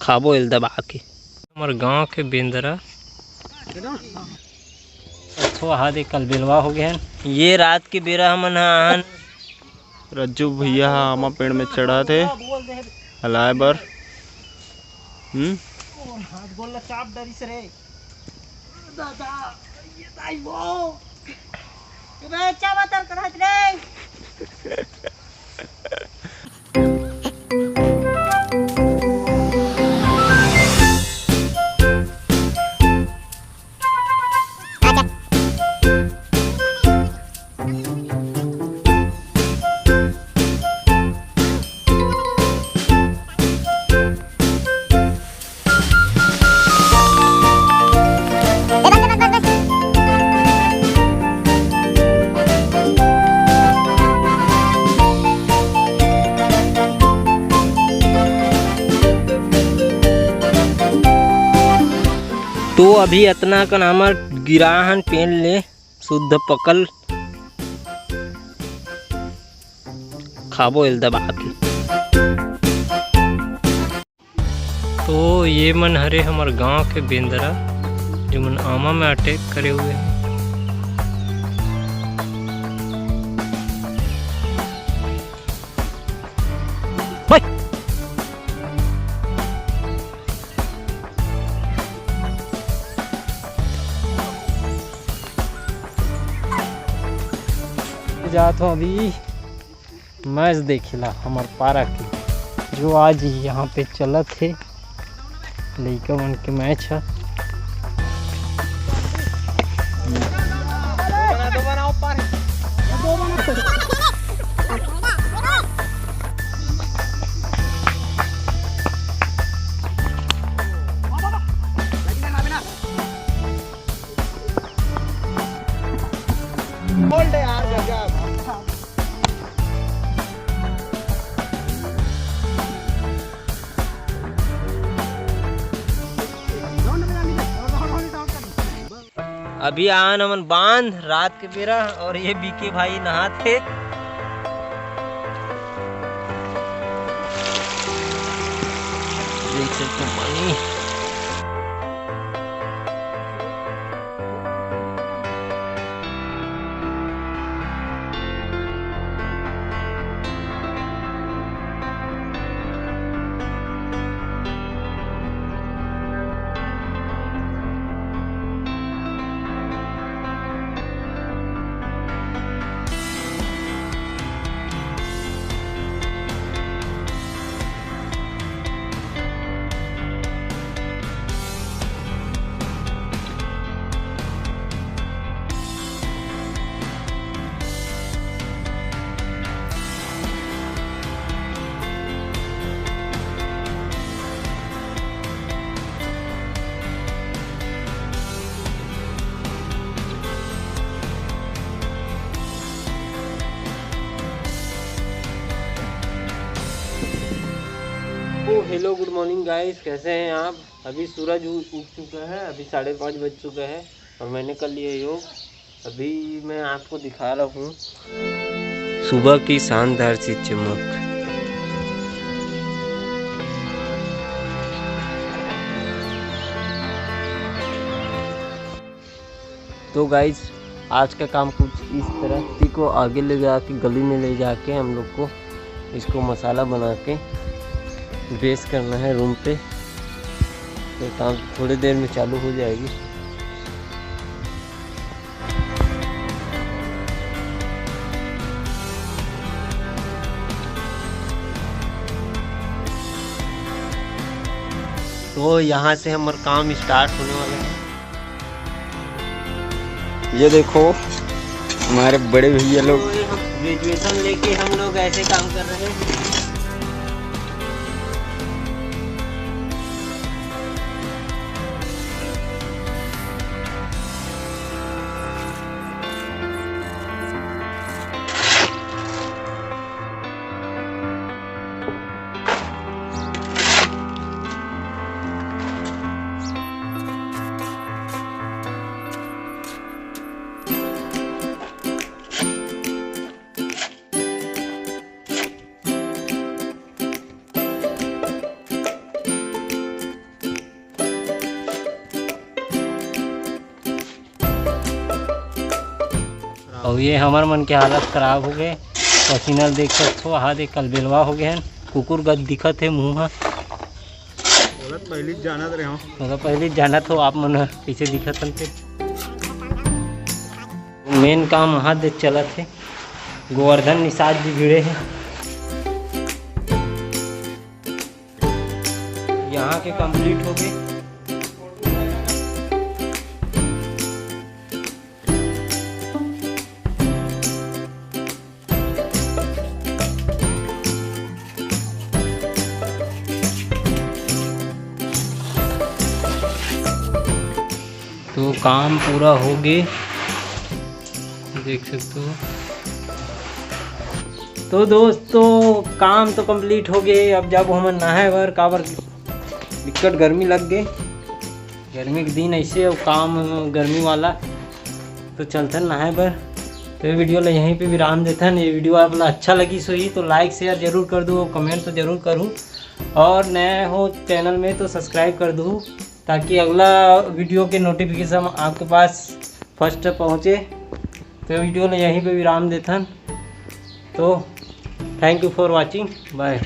खाबो इल दबा के हमारे गांव के बेंदरा अच्छो हाथ कल बिलवा हो गया। ये रात के बेरा हमन हन रज्जू भैया आमा पेड़ में चढ़ा थे हलाए बर। तो अभी इतना का नामर गिराहन पेन ले शुद्ध पकल खाबो इल दबा के। तो ये मन हरे हमारे गांव के बेंदरा जो मन आमा में अटैक करे हुए हैं। जात हूँ अभी मैच देखेला हमार पारा के जो आज यहाँ पे चलत है लइका मन के मैच है। अभी आन हमन बांध रात के बेरा और ये बीके भाई नहाते देख सकते पानी। हेलो गुड मॉर्निंग गाइस, कैसे हैं आप। अभी सूरज उग चुका है, अभी 5:30 बज चुका है और मैंने कर लिया योग। अभी मैं आपको दिखा रहा हूँ सुबह की शानदार सी चमक। तो गाइस आज का काम कुछ इस तरह को आगे ले जाके गली में ले जाके हम लोग को इसको मसाला बना के बेस करना है रूम पे। तो काम थोड़ी देर में चालू हो जाएगी। तो यहाँ से हमारा काम स्टार्ट होने वाला है। ये देखो हमारे बड़े भैया लोग ग्रेजुएशन लेके हम लोग ऐसे काम कर रहे हैं। और ये हमार मन के हालत ख़राब हो गए। पसीना देख सकते हो, हाँ देख कल बेलवा हो गए हैं। कुकुर गद दिखत है मुँह हाँ, पहले जाना रहे हो, मतलब पहले जाना तो आप मन कैसे दिखत थे। मेन काम वहाँ दे चला थे, गोवर्धन निषाद जी भिड़े हैं। यहाँ के कंप्लीट हो गए। तो काम पूरा हो गए, देख सकते हो। तो दोस्तों काम तो कंप्लीट हो गए। अब जब हम नहाए बर काबर दिक्कत गर्मी लग गई, गर्मी के दिन ऐसे और काम गर्मी वाला, तो चलते नहाए बर। तो ये वीडियो ले यहीं पे विराम देते। ये वीडियो आप अच्छा लगी सही तो लाइक शेयर जरूर कर दो, कमेंट तो जरूर करूँ, और नए हो चैनल में तो सब्सक्राइब कर दूँ ताकि अगला वीडियो के नोटिफिकेशन आपके पास फर्स्ट पहुँचे। तो वीडियो ने यहीं पे विराम देथन। तो thank you for watching, bye.